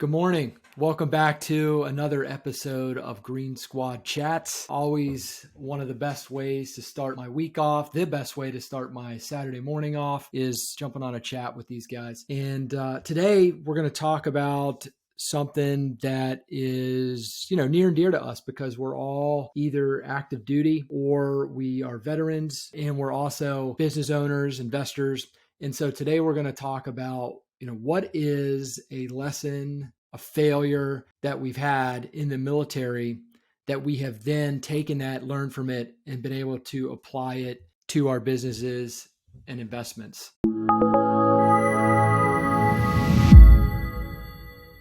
Good morning. Welcome back to another episode of Green Squad Chats. Always one of the best ways to start my week off. The best way to start my Saturday morning off is jumping on a chat with these guys. And today we're going to talk about something that is, near and dear to us because we're all either active duty or we are veterans, and we're also business owners, investors. And so today we're going to talk about what is a lesson, a failure that we've had in the military that we have then taken that, learned from it, and been able to apply it to our businesses and investments.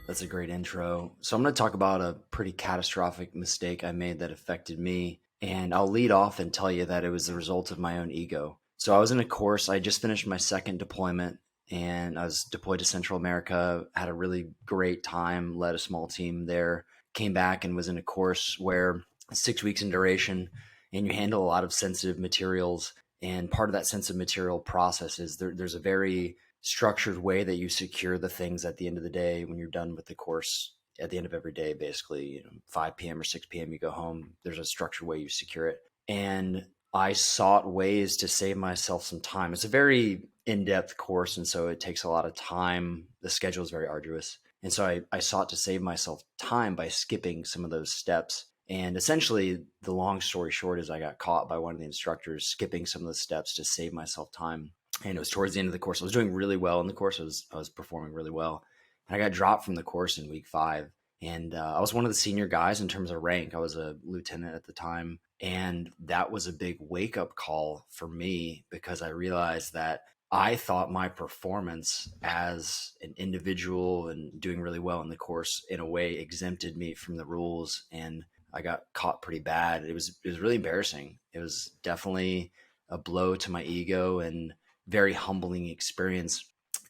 That's a great intro. So I'm going to talk about a pretty catastrophic mistake I made that affected me. And I'll lead off and tell you that it was the result of my own ego. So I was in a course, I just finished my second deployment, and I was deployed to Central America, had a really great time, led a small team there, came back and was in a course where 6 weeks in duration, and you handle a lot of sensitive materials. And part of that sensitive material process is there's a very structured way that you secure the things at the end of the day when you're done with the course. At the end of every day, basically, 5 p.m. or 6 p.m., you go home. There's a structured way you secure it. And I sought ways to save myself some time. It's a very in-depth course, and so it takes a lot of time. The schedule is very arduous. And so I sought to save myself time by skipping some of those steps. And essentially, the long story short is I got caught by one of the instructors skipping some of the steps to save myself time. And it was towards the end of the course. I was doing really well in the course. I was performing really well. And I got dropped from the course in week 5. And I was one of the senior guys in terms of rank. I was a lieutenant at the time. And that was a big wake-up call for me because I realized that I thought my performance as an individual and doing really well in the course in a way exempted me from the rules. And I got caught pretty bad. It was really embarrassing. It was definitely a blow to my ego and very humbling experience.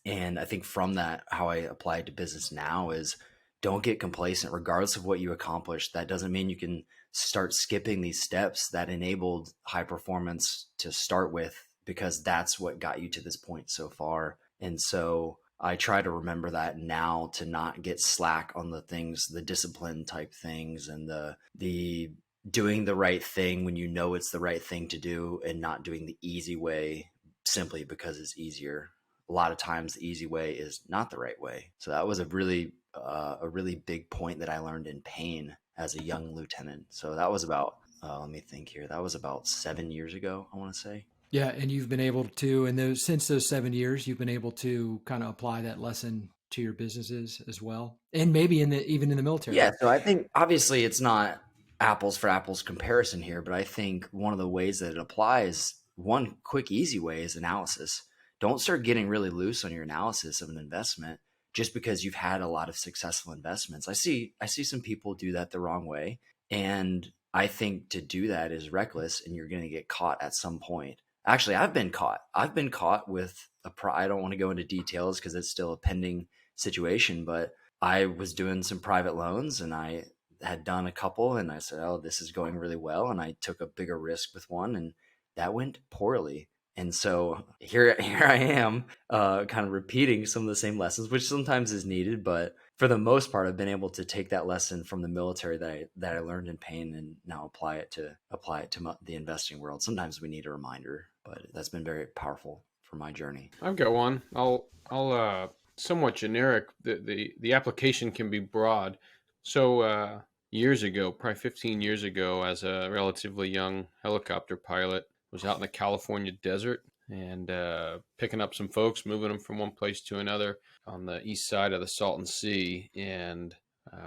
And I think from that, how I apply it to business now is don't get complacent regardless of what you accomplish. That doesn't mean you can start skipping these steps that enabled high performance to start with, because that's what got you to this point so far. And so I try to remember that now, to not get slack on the things, the discipline type things, and the doing the right thing when you know it's the right thing to do, and not doing the easy way simply because it's easier. A lot of times the easy way is not the right way. So that was a really big point that I learned in pain as a young lieutenant. So that was about, let me think here. That was about 7 years ago, I want to say. Yeah, and you've been able to, since those 7 years, you've been able to kind of apply that lesson to your businesses as well, and maybe even in the military. Yeah, so I think obviously it's not apples for apples comparison here, but I think one of the ways that it applies, one quick, easy way, is analysis. Don't start getting really loose on your analysis of an investment just because you've had a lot of successful investments. I see some people do that the wrong way, and I think to do that is reckless, and you're going to get caught at some point. Actually, I've been caught. I've been caught with I don't want to go into details because it's still a pending situation, but I was doing some private loans, and I had done a couple, and I said, oh, this is going really well. And I took a bigger risk with one, and that went poorly. And so here I am, kind of repeating some of the same lessons, which sometimes is needed. But for the most part, I've been able to take that lesson from the military that I learned in pain, and now apply it to the investing world. Sometimes we need a reminder, but that's been very powerful for my journey. I've got one. I'll somewhat generic. The application can be broad. So years ago, probably 15 years ago, as a relatively young helicopter pilot, was out in the California desert and picking up some folks, moving them from one place to another on the east side of the Salton Sea. And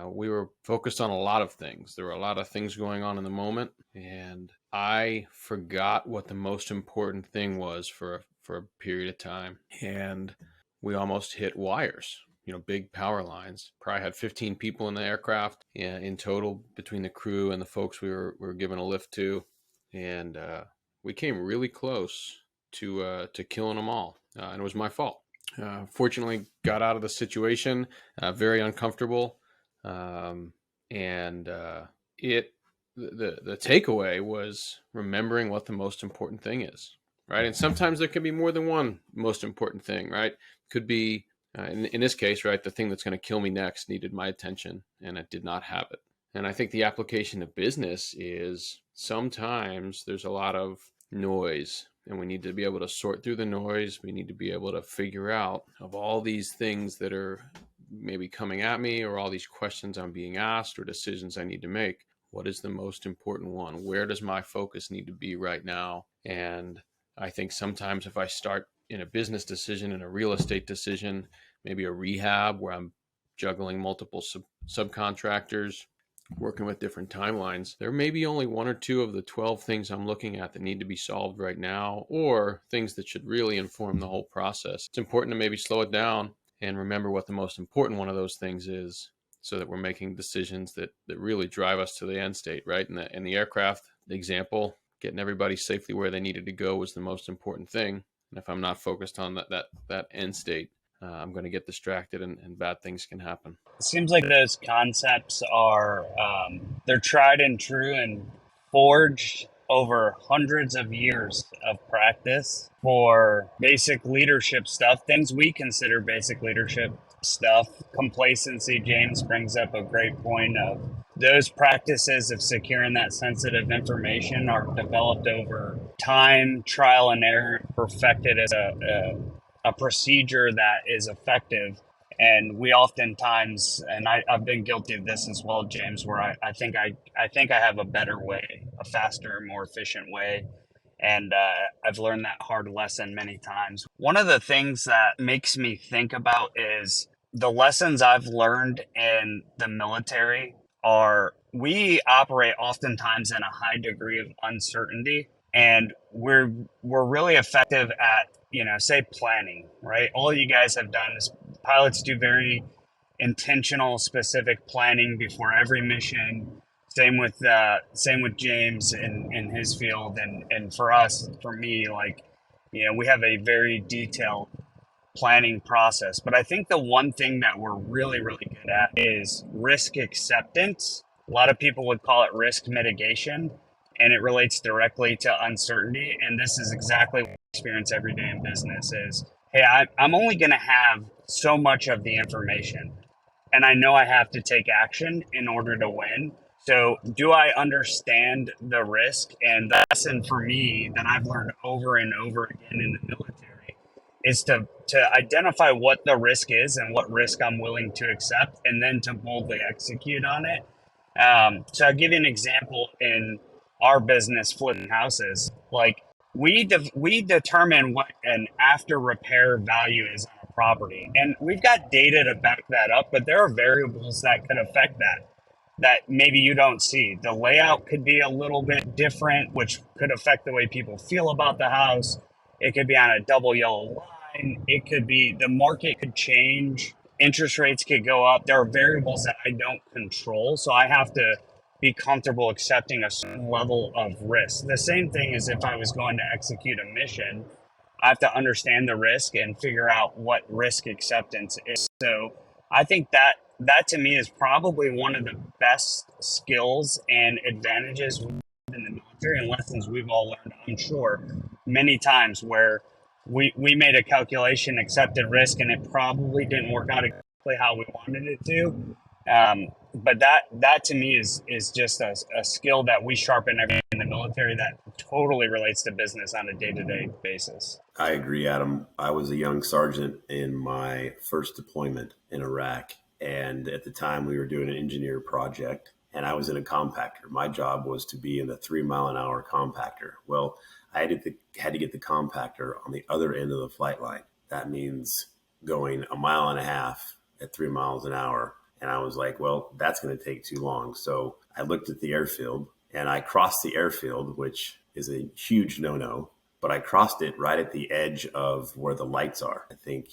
we were focused on a lot of things. There were a lot of things going on in the moment, and I forgot what the most important thing was for a period of time. And we almost hit wires, big power lines. Probably had 15 people in the aircraft in total between the crew and the folks we were giving a lift to. And we came really close to killing them all, and it was my fault. Fortunately, got out of the situation, very uncomfortable, and the takeaway was remembering what the most important thing is, right? And sometimes there can be more than one most important thing, right? Could be In this case, right, the thing that's going to kill me next needed my attention, and it did not have it. And I think the application of business is sometimes there's a lot of noise, and we need to be able to sort through the noise. We need to be able to figure out of all these things that are maybe coming at me, or all these questions I'm being asked, or decisions I need to make. What is the most important one? Where does my focus need to be right now? And I think sometimes if I start in a business decision, in a real estate decision, maybe a rehab where I'm juggling multiple subcontractors, working with different timelines, there may be only one or two of the 12 things I'm looking at that need to be solved right now, or things that should really inform the whole process. It's important to maybe slow it down and remember what the most important one of those things is, so that we're making decisions that really drive us to the end state, right? In the aircraft example, getting everybody safely where they needed to go was the most important thing. And if I'm not focused on that end state, I'm going to get distracted, and bad things can happen. It seems like those concepts are they're tried and true and forged over hundreds of years of practice for basic leadership stuff, things we consider basic leadership stuff. Complacency, James brings up a great point of those practices of securing that sensitive information are developed over time, trial and error, perfected as a procedure that is effective. And we oftentimes, and I've been guilty of this as well, James, where I think I have a better way, a faster, more efficient way. And I've learned that hard lesson many times. One of the things that makes me think about is the lessons I've learned in the military are we operate oftentimes in a high degree of uncertainty, and we're really effective at, say planning, right? All you guys have done is pilots do very intentional, specific planning before every mission. Same with James in his field, and for me, we have a very detailed planning process. But I think the one thing that we're really, really good at is risk acceptance. A lot of people would call it risk mitigation, and it relates directly to uncertainty. And this is exactly what I experience every day in business is, hey, I'm only going to have so much of the information, and I know I have to take action in order to win. So do I understand the risk? And the lesson for me that I've learned over and over again in the military is to identify what the risk is and what risk I'm willing to accept, and then to boldly execute on it. So I'll give you an example in our business, flipping houses. Like we determine what an after repair value is on a property, and we've got data to back that up, but there are variables that could affect that maybe you don't see. The layout could be a little bit different, which could affect the way people feel about the house. It could be on a double yellow line. It could be the market could change. Interest rates could go up. There are variables that I don't control. So I have to be comfortable accepting a certain level of risk. The same thing as if I was going to execute a mission, I have to understand the risk and figure out what risk acceptance is. So I think that to me is probably one of the best skills and advantages in the military, and lessons we've all learned, I'm sure, many times, where we made a calculation, accepted risk, and it probably didn't work out exactly how we wanted it to. But that to me is just a skill that we sharpen every day in the military that totally relates to business on a day-to-day basis. I agree, Adam. I was a young sergeant in my first deployment in Iraq. And at the time we were doing an engineer project, and I was in a compactor. My job was to be in the 3 mile an hour compactor. Well, I had to get the compactor on the other end of the flight line. That means going 1.5 miles at 3 miles an hour. And I was like, well, that's going to take too long. So I looked at the airfield, and I crossed the airfield, which is a huge no-no. But I crossed it right at the edge of where the lights are. I think,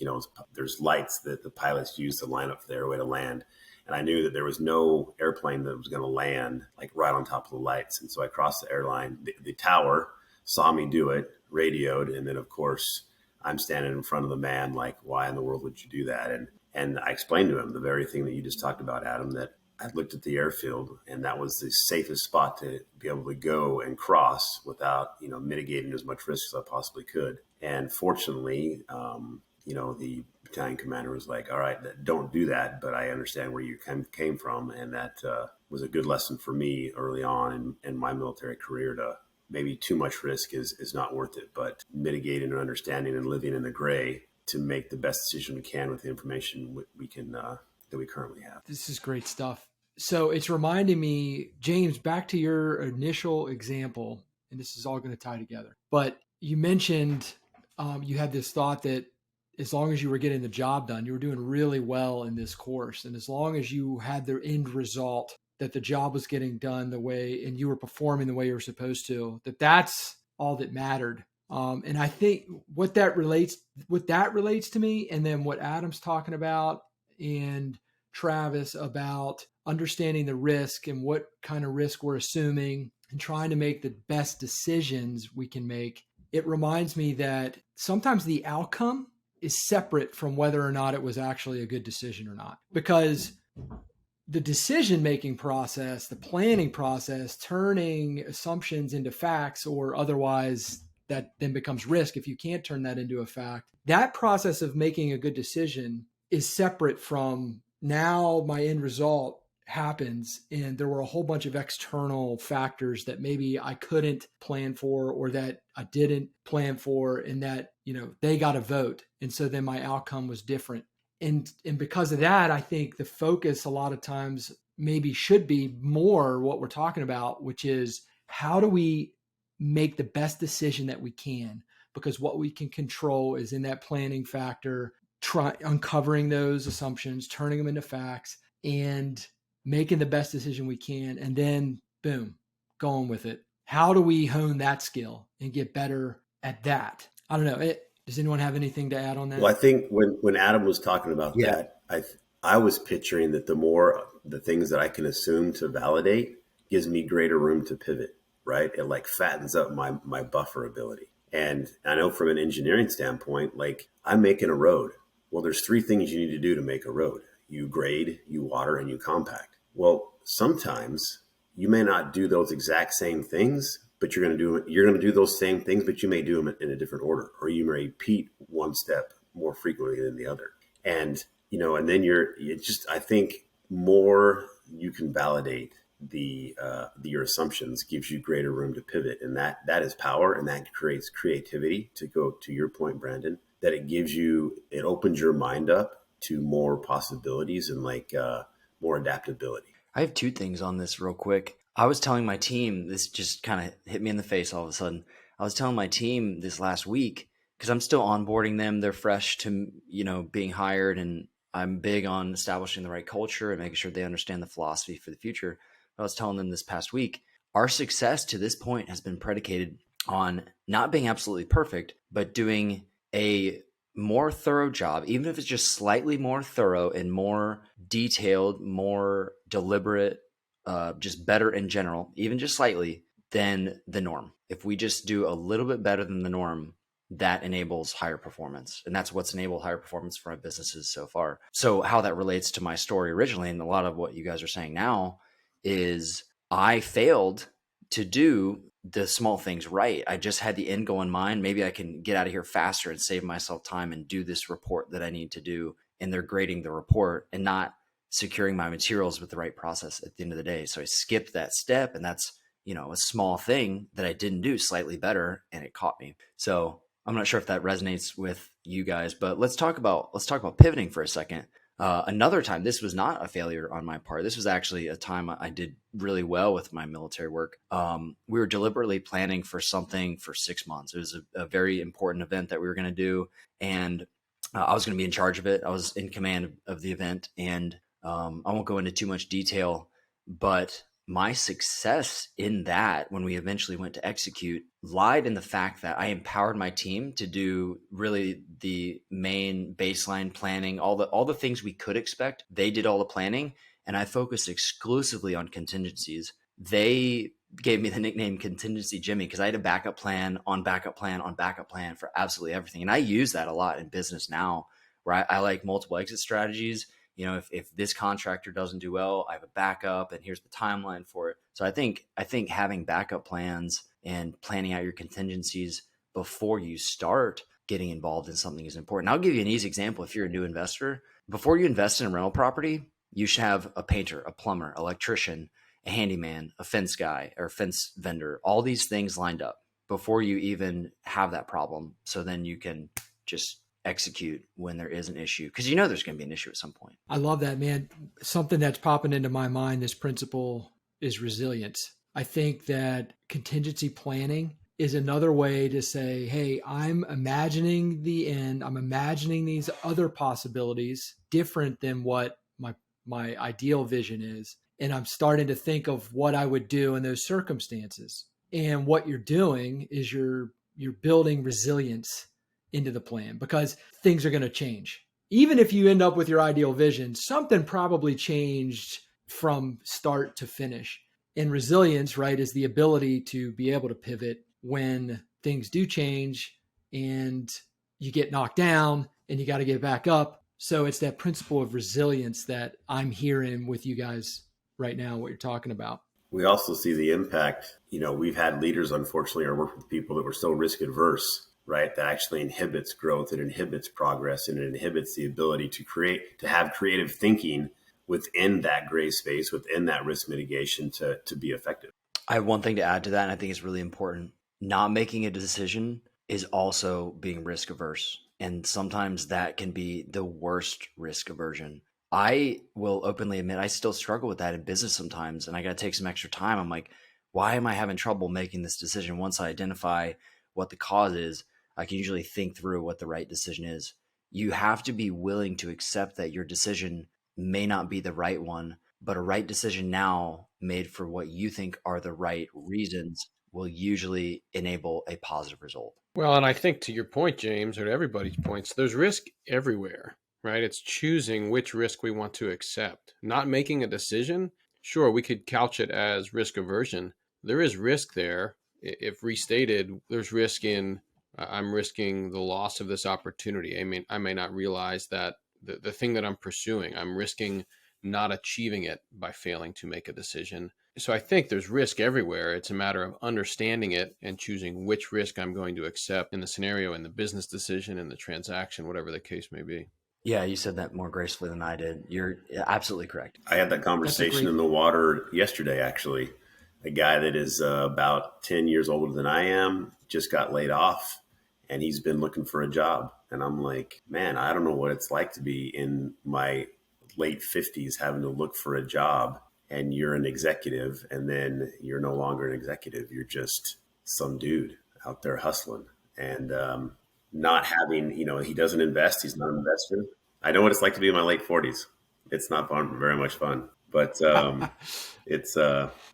there's lights that the pilots use to line up for the airway to land. And I knew that there was no airplane that was going to land like right on top of the lights. And so I crossed the airline. The tower saw me do it, radioed. And then, of course, I'm standing in front of the man like, why in the world would you do that? And I explained to him the very thing that you just talked about, Adam, that I looked at the airfield, and that was the safest spot to be able to go and cross without, mitigating as much risk as I possibly could. And fortunately, the battalion commander was like, all right, don't do that, but I understand where you came from. And that was a good lesson for me early on in my military career, to maybe too much risk is not worth it, but mitigating and understanding and living in the gray to make the best decision we can with the information we can that we currently have. This is great stuff. So it's reminding me, James, back to your initial example, and this is all going to tie together. But you mentioned you had this thought that as long as you were getting the job done, you were doing really well in this course. And as long as you had the end result that the job was getting done the way, and you were performing the way you were supposed to, that's all that mattered. And I think what that relates to me, and then what Adam's talking about and Travis about understanding the risk and what kind of risk we're assuming and trying to make the best decisions we can make. It reminds me that sometimes the outcome is separate from whether or not it was actually a good decision or not, because the decision-making process, the planning process, turning assumptions into facts or otherwise, that then becomes risk if you can't turn that into a fact. That process of making a good decision is separate from now my end result happens and there were a whole bunch of external factors that maybe I couldn't plan for or that I didn't plan for, and that, they got a vote. And so then my outcome was different. And because of that, I think the focus a lot of times maybe should be more what we're talking about, which is how do we make the best decision that we can? Because what we can control is in that planning factor, uncovering those assumptions, turning them into facts, and making the best decision we can. And then, boom, going with it. How do we hone that skill and get better at that? I don't know. Does anyone have anything to add on that? Well, I think when Adam was talking about that, I was picturing that the more the things that I can assume to validate gives me greater room to pivot, right? It like fattens up my buffer ability. And I know from an engineering standpoint, like I'm making a road. Well, there's 3 things you need to do to make a road. You grade, you water, and you compact. Well, sometimes you may not do those exact same things, but you're going to do those same things, but you may do them in a different order, or you may repeat one step more frequently than the other. And, and then I think more you can validate your assumptions gives you greater room to pivot. And that is power, and that creates creativity, to go to your point, Brandon, that it opens your mind up to more possibilities and more adaptability. I have 2 things on this real quick. I was telling my team, this just kind of hit me in the face all of a sudden. I was telling my team this last week, because I'm still onboarding them. They're fresh to, being hired, and I'm big on establishing the right culture and making sure they understand the philosophy for the future. I was telling them this past week, our success to this point has been predicated on not being absolutely perfect, but doing a more thorough job, even if it's just slightly more thorough and more detailed, more deliberate, just better in general, even just slightly, than the norm. If we just do a little bit better than the norm, that enables higher performance. And that's what's enabled higher performance for my businesses so far. So how that relates to my story originally, and a lot of what you guys are saying now, is I failed to do the small things right. I just had the end goal in mind. Maybe I can get out of here faster and save myself time and do this report that I need to do. And they're grading the report and not securing my materials with the right process at the end of the day. So I skipped that step, and that's, a small thing that I didn't do slightly better, and it caught me. So I'm not sure if that resonates with you guys, but let's talk about pivoting for a second. Another time, this was not a failure on my part. This was actually a time I did really well with my military work. We were deliberately planning for something for 6 months. It was a very important event that we were going to do, and I was going to be in charge of it. I was in command of the event, and I won't go into too much detail, but my success in that, when we eventually went to execute, lied in the fact that I empowered my team to do really the main baseline planning, all the things we could expect. They did all the planning, and I focused exclusively on contingencies. They gave me the nickname Contingency Jimmy because I had a backup plan on backup plan on backup plan for absolutely everything. And I use that a lot in business now, where I like multiple exit strategies. If this contractor doesn't do well, I have a backup, and here's the timeline for it. So I think having backup plans and planning out your contingencies before you start getting involved in something is important. I'll give you an easy example. If you're a new investor, before you invest in a rental property, you should have a painter, a plumber, electrician, a handyman, a fence guy or fence vendor, all these things lined up before you even have that problem. So then you can just execute when there is an issue, because you know there's going to be an issue at some point. I love that, man. Something that's popping into my mind, this principle is resilience. I think that contingency planning is another way to say, hey, I'm imagining the end. I'm imagining these other possibilities different than what my ideal vision is. And I'm starting to think of what I would do in those circumstances. And what you're doing is you're building resilience into the plan, because things are going to change. Even if you end up with your ideal vision, something probably changed from start to finish. And resilience, right, is the ability to be able to pivot when things do change and you get knocked down and you got to get back up. So it's that principle of resilience that I'm hearing with you guys right now, what you're talking about. We also see the impact. We've had leaders, unfortunately, or worked with people that were so risk adverse, right? That actually inhibits growth, it inhibits progress, and it inhibits the ability to have creative thinking within that gray space, within that risk mitigation to be effective. I have one thing to add to that, and I think it's really important. Not making a decision is also being risk averse. And sometimes that can be the worst risk aversion. I will openly admit I still struggle with that in business sometimes, and I got to take some extra time. I'm like, why am I having trouble making this decision? Once I identify what the cause is, I can usually think through what the right decision is. You have to be willing to accept that your decision may not be the right one, but a right decision now made for what you think are the right reasons will usually enable a positive result. Well, and I think to your point, James, or to everybody's points, there's risk everywhere, right? It's choosing which risk we want to accept. Not making a decision, sure, we could couch it as risk aversion. There is risk there. If restated, there's risk in I'm risking the loss of this opportunity. I may not realize that the thing that I'm pursuing, I'm risking not achieving it by failing to make a decision. So I think there's risk everywhere. It's a matter of understanding it and choosing which risk I'm going to accept in the scenario, in the business decision, in the transaction, whatever the case may be. Yeah, you said that more gracefully than I did. You're absolutely correct. I had that conversation in the water yesterday, actually. A guy that is about 10 years older than I am just got laid off, and he's been looking for a job. And I'm like, man, I don't know what it's like to be in my late 50s having to look for a job, and you're an executive, and then you're no longer an executive. You're just some dude out there hustling and not having, he doesn't invest. He's not an investor. I know what it's like to be in my late 40s. It's not fun, very much fun, but it's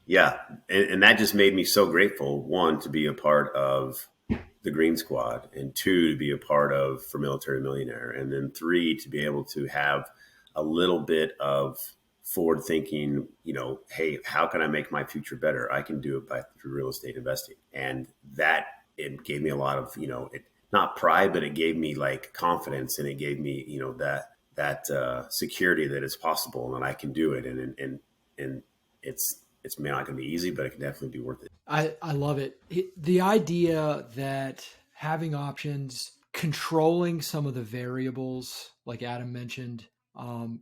yeah. And that just made me so grateful, one, to be a part of the Green Squad, and two, to be a part of For Military Millionaire, and then three, to be able to have a little bit of forward thinking, hey, how can I make my future better? I can do it through real estate investing. And that, it gave me a lot of, not pride, but it gave me like confidence, and it gave me, that security that it's possible and that I can do it. And it's not going to be easy, but it can definitely be worth it. I love it. The idea that having options, controlling some of the variables, like Adam mentioned,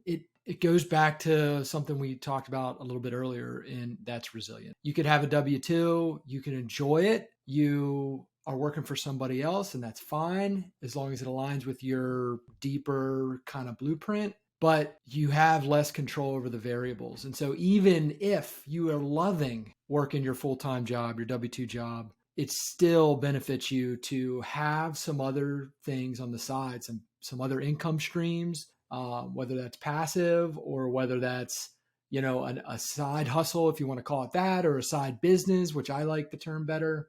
it goes back to something we talked about a little bit earlier, and that's resilient. You could have a W-2, you can enjoy it. You are working for somebody else, and that's fine as long as it aligns with your deeper kind of blueprint. But you have less control over the variables. And so even if you are loving working your full-time job, your W-2 job, it still benefits you to have some other things on the side, some other income streams, whether that's passive or whether that's, a side hustle, if you want to call it that, or a side business, which I like the term better.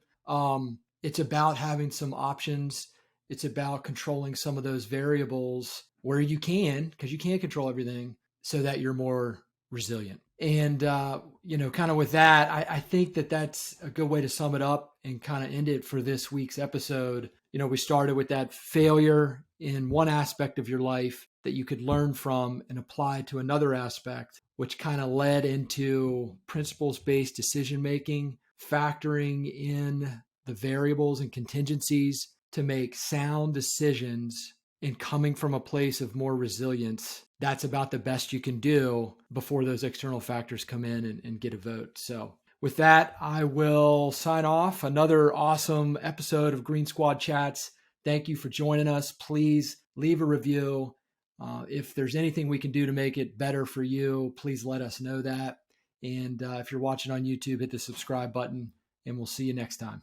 It's about having some options. It's about controlling some of those variables where you can, because you can't control everything, so that you're more resilient. And, kind of with that, I think that that's a good way to sum it up and kind of end it for this week's episode. We started with that failure in one aspect of your life that you could learn from and apply to another aspect, which kind of led into principles-based decision-making, factoring in the variables and contingencies to make sound decisions and coming from a place of more resilience, that's about the best you can do before those external factors come in and get a vote. So with that, I will sign off. Another awesome episode of Green Squad Chats. Thank you for joining us. Please leave a review. If there's anything we can do to make it better for you, please let us know that. And if you're watching on YouTube, hit the subscribe button, and we'll see you next time.